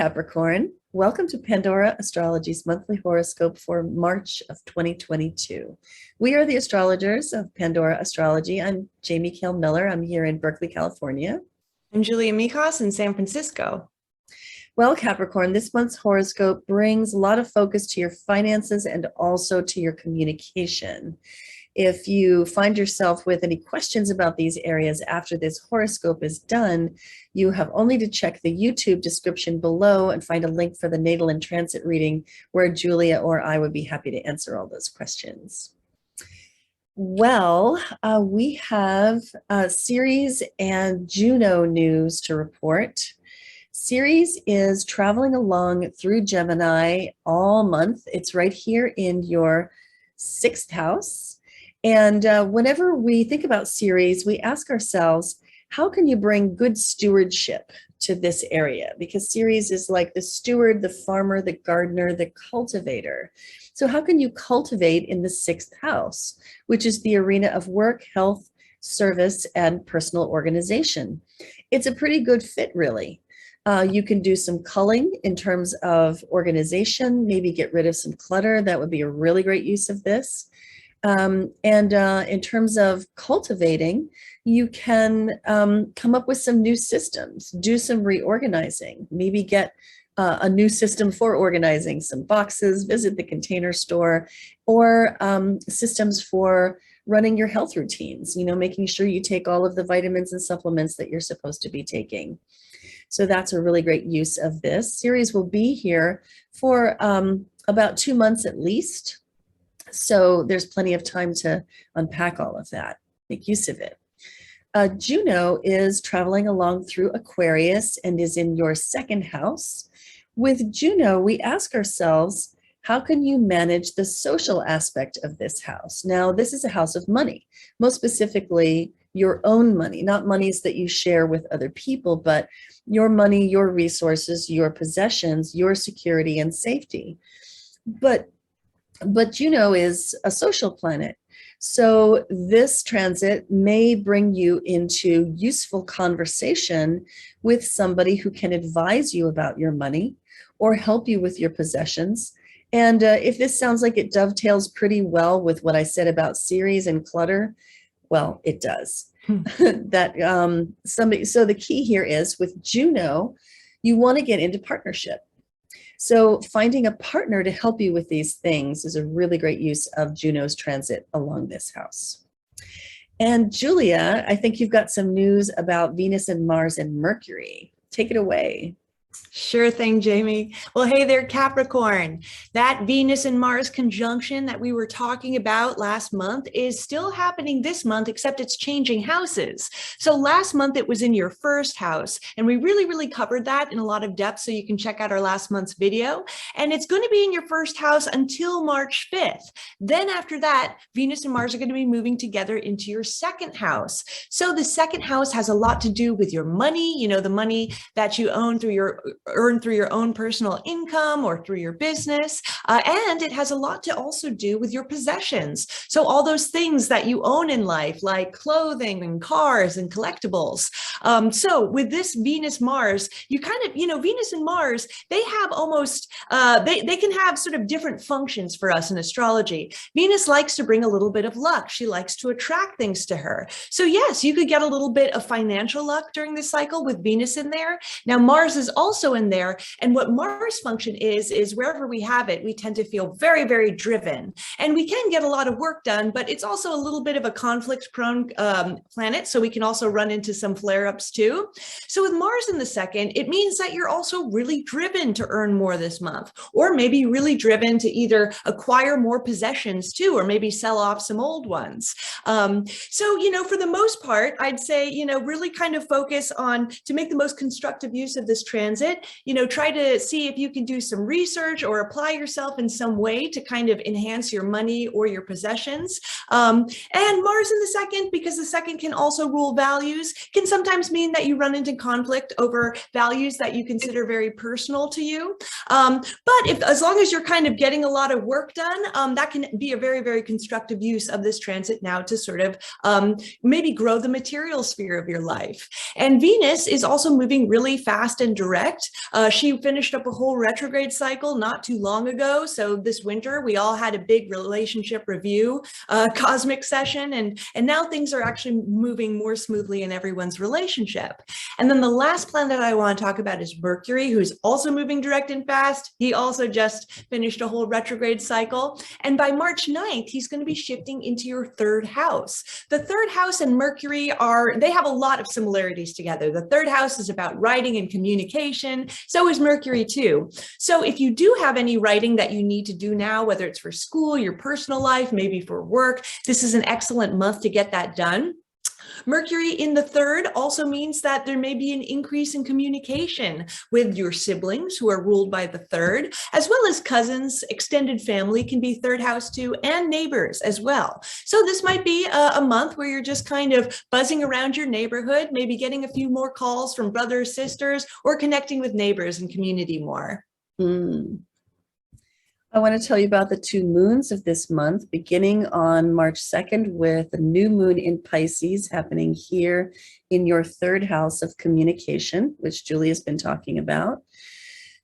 Capricorn. Welcome to Pandora Astrology's monthly horoscope for March of 2022. We are the astrologers of Pandora Astrology. I'm Jamie Kale Miller. I'm here in Berkeley, California. I'm Julia Mikos in San Francisco. Well, Capricorn, this month's horoscope brings a lot of focus to your finances and also to your communication. If you find yourself with any questions about these areas after this horoscope is done, you have only to check the YouTube description below and find a link for the natal and transit reading where Julia or I would be happy to answer all those questions. Well, we have Ceres and Juno news to report. Ceres is traveling along through Gemini all month. It's right here in your 6th house. And whenever we think about Ceres, we ask ourselves, how can you bring good stewardship to this area? Because Ceres is like the steward, the farmer, the gardener, the cultivator. So how can you cultivate in the 6th house, which is the arena of work, health, service, and personal organization? It's a pretty good fit, really. You can do some culling in terms of organization, maybe get rid of some clutter. That would be a really great use of this. In terms of cultivating, you can come up with some new systems, do some reorganizing, maybe get a new system for organizing some boxes, visit the container store, or systems for running your health routines, making sure you take all of the vitamins and supplements that you're supposed to be taking. So that's a really great use of this. Ceres will be here for about 2 months at least. So there's plenty of time to unpack all of that, make use of it. Juno is traveling along through Aquarius and is in your 2nd house. With Juno, we ask ourselves, how can you manage the social aspect of this house? Now, this is a house of money, most specifically your own money, not monies that you share with other people, but your money, your resources, your possessions, your security and safety. But Juno is a social planet. So this transit may bring you into useful conversation with somebody who can advise you about your money or help you with your possessions. And if this sounds like it dovetails pretty well with what I said about Ceres and clutter, well, it does. So the key here is with Juno, you want to get into partnership. So finding a partner to help you with these things is a really great use of Juno's transit along this house. And Julia, I think you've got some news about Venus and Mars and Mercury. Take it away. Sure thing, Jamie. Well, hey there, Capricorn. That Venus and Mars conjunction that we were talking about last month is still happening this month, except it's changing houses. So last month it was in your 1st house, and we really covered that in a lot of depth. So you can check out our last month's video, and it's going to be in your 1st house until March 5th. Then after that, Venus and Mars are going to be moving together into your 2nd house. So the 2nd house has a lot to do with your money, the money that you earn through your own personal income or through your business. And it has a lot to also do with your possessions. So all those things that you own in life, like clothing and cars and collectibles. So with this Venus Mars, you kind of, Venus and Mars, they have almost, they can have sort of different functions for us in astrology. Venus likes to bring a little bit of luck. She likes to attract things to her. So yes, you could get a little bit of financial luck during this cycle with Venus in there. Now, Mars is also in there. And what Mars function is wherever we have it, we tend to feel very driven. And we can get a lot of work done, but it's also a little bit of a conflict-prone planet. So we can also run into some flare-ups too. So with Mars in the 2nd, it means that you're also really driven to earn more this month, or maybe really driven to either acquire more possessions too, or maybe sell off some old ones. So, for the most part, I'd say, really kind of focus on to make the most constructive use of this transit, try to see if you can do some research or apply yourself in some way to kind of enhance your money or your possessions. And Mars in the 2nd, because the 2nd can also rule values, can sometimes mean that you run into conflict over values that you consider very personal to you. But as long as you're kind of getting a lot of work done, that can be a very constructive use of this transit now to sort of maybe grow the material sphere of your life. And Venus is also moving really fast and direct. correct. She finished up a whole retrograde cycle not too long ago. So this winter, we all had a big relationship review cosmic session, and now things are actually moving more smoothly in everyone's relationship. And then the last planet I want to talk about is Mercury, who's also moving direct and fast. He also just finished a whole retrograde cycle. And by March 9th, he's going to be shifting into your third house. The third house and Mercury they have a lot of similarities together. The third house is about writing and communication. So is Mercury too. So if you do have any writing that you need to do now, whether it's for school, your personal life, maybe for work, this is an excellent month to get that done. Mercury in the third also means that there may be an increase in communication with your siblings who are ruled by the third, as well as cousins, extended family can be third house too, and neighbors as well. So this might be a month where you're just kind of buzzing around your neighborhood, maybe getting a few more calls from brothers, sisters, or connecting with neighbors and community more. I want to tell you about the 2 moons of this month, beginning on March 2nd with a new moon in Pisces happening here in your third house of communication, which Julie has been talking about.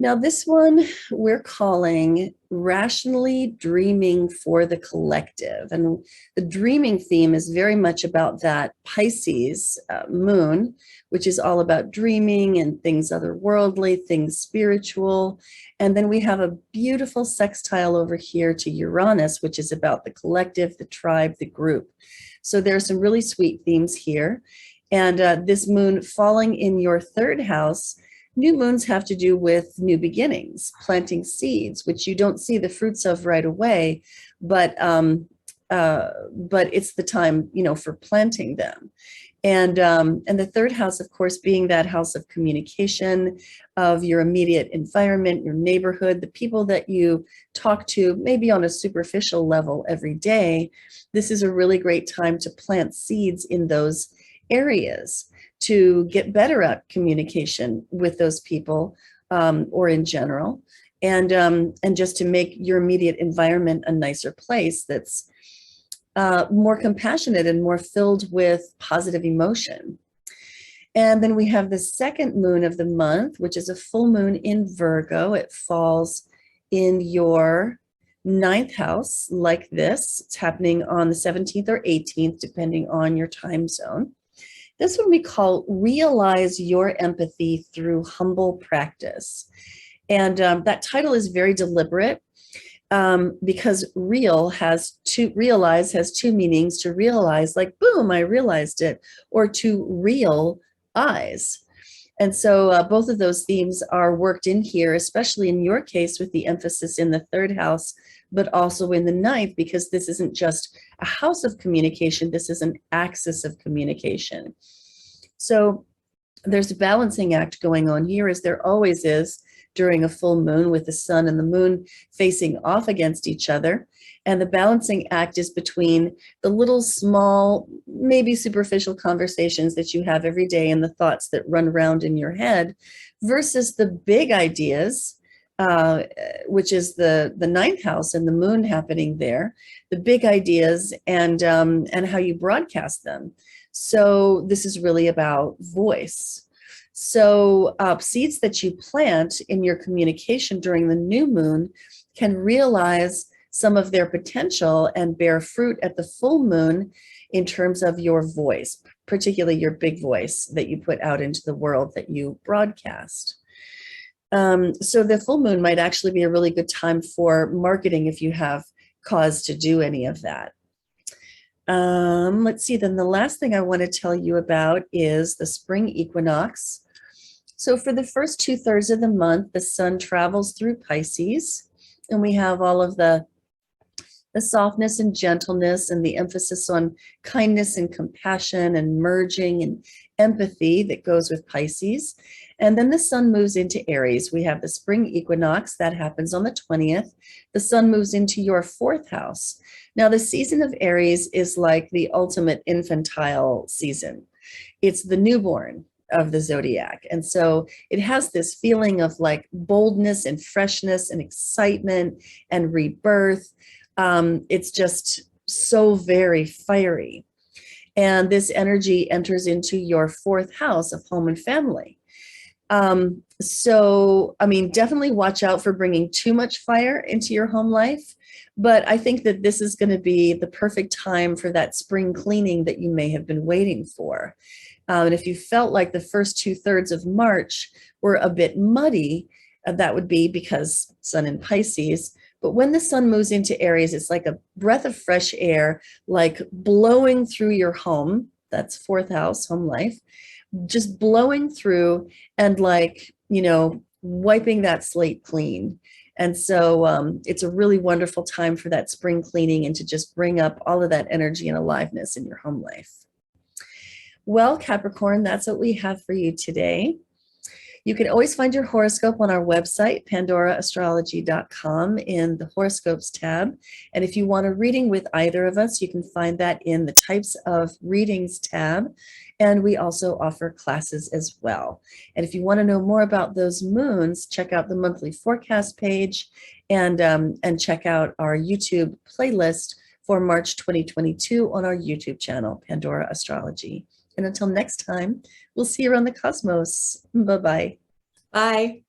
Now, this one we're calling Rationally Dreaming for the Collective. And the dreaming theme is very much about that Pisces moon, which is all about dreaming and things otherworldly, things spiritual. And then we have a beautiful sextile over here to Uranus, which is about the collective, the tribe, the group. So there's some really sweet themes here. And this moon falling in your third house, new moons have to do with new beginnings, planting seeds, which you don't see the fruits of right away, but it's the time, for planting them. And the third house, of course, being that house of communication, of your immediate environment, your neighborhood, the people that you talk to, maybe on a superficial level every day. This is a really great time to plant seeds in those areas, to get better at communication with those people, or in general, and just to make your immediate environment a nicer place that's more compassionate and more filled with positive emotion. And then we have the second moon of the month, which is a full moon in Virgo. It falls in your 9th house like this. It's happening on the 17th or 18th, depending on your time zone. This one we call Realize Your Empathy Through Humble Practice. And that title is very deliberate because realize has 2 meanings. To realize, like, boom, I realized it, or to real eyes. And so both of those themes are worked in here, especially in your case with the emphasis in the third house, but also in the 9th, because this isn't just a house of communication, this is an axis of communication. So there's a balancing act going on here, as there always is during a full moon, with the sun and the moon facing off against each other. And the balancing act is between the little small, maybe superficial conversations that you have every day and the thoughts that run around in your head versus the big ideas, which is the 9th house and the moon happening there, the big ideas and how you broadcast them. So this is really about voice. So seeds that you plant in your communication during the new moon can realize some of their potential and bear fruit at the full moon in terms of your voice, particularly your big voice that you put out into the world, that you broadcast. So the full moon might actually be a really good time for marketing if you have cause to do any of that. Let's see, then the last thing I want to tell you about is the spring equinox. So for the first 2/3 of the month, the sun travels through Pisces, and we have all of the softness and gentleness and the emphasis on kindness and compassion and merging and empathy that goes with Pisces. And then the sun moves into Aries. We have the spring equinox that happens on the 20th. The sun moves into your 4th house. Now, the season of Aries is like the ultimate infantile season. It's the newborn of the zodiac. And so it has this feeling of like boldness and freshness and excitement and rebirth. It's just so very fiery. And this energy enters into your 4th house of home and family. So, I mean, definitely watch out for bringing too much fire into your home life. But I think that this is going to be the perfect time for that spring cleaning that you may have been waiting for. And if you felt like the first 2/3 of March were a bit muddy, that would be because Sun in Pisces. But when the sun moves into Aries, it's like a breath of fresh air, like blowing through your home. That's fourth house, home life, just blowing through and like, wiping that slate clean. And so it's a really wonderful time for that spring cleaning and to just bring up all of that energy and aliveness in your home life. Well, Capricorn, that's what we have for you today. You can always find your horoscope on our website, pandoraastrology.com, in the horoscopes tab. And if you want a reading with either of us, you can find that in the types of readings tab. And we also offer classes as well. And if you want to know more about those moons, check out the monthly forecast page and check out our YouTube playlist for March 2022 on our YouTube channel, Pandora Astrology. And until next time, we'll see you around the cosmos. Bye-bye. Bye.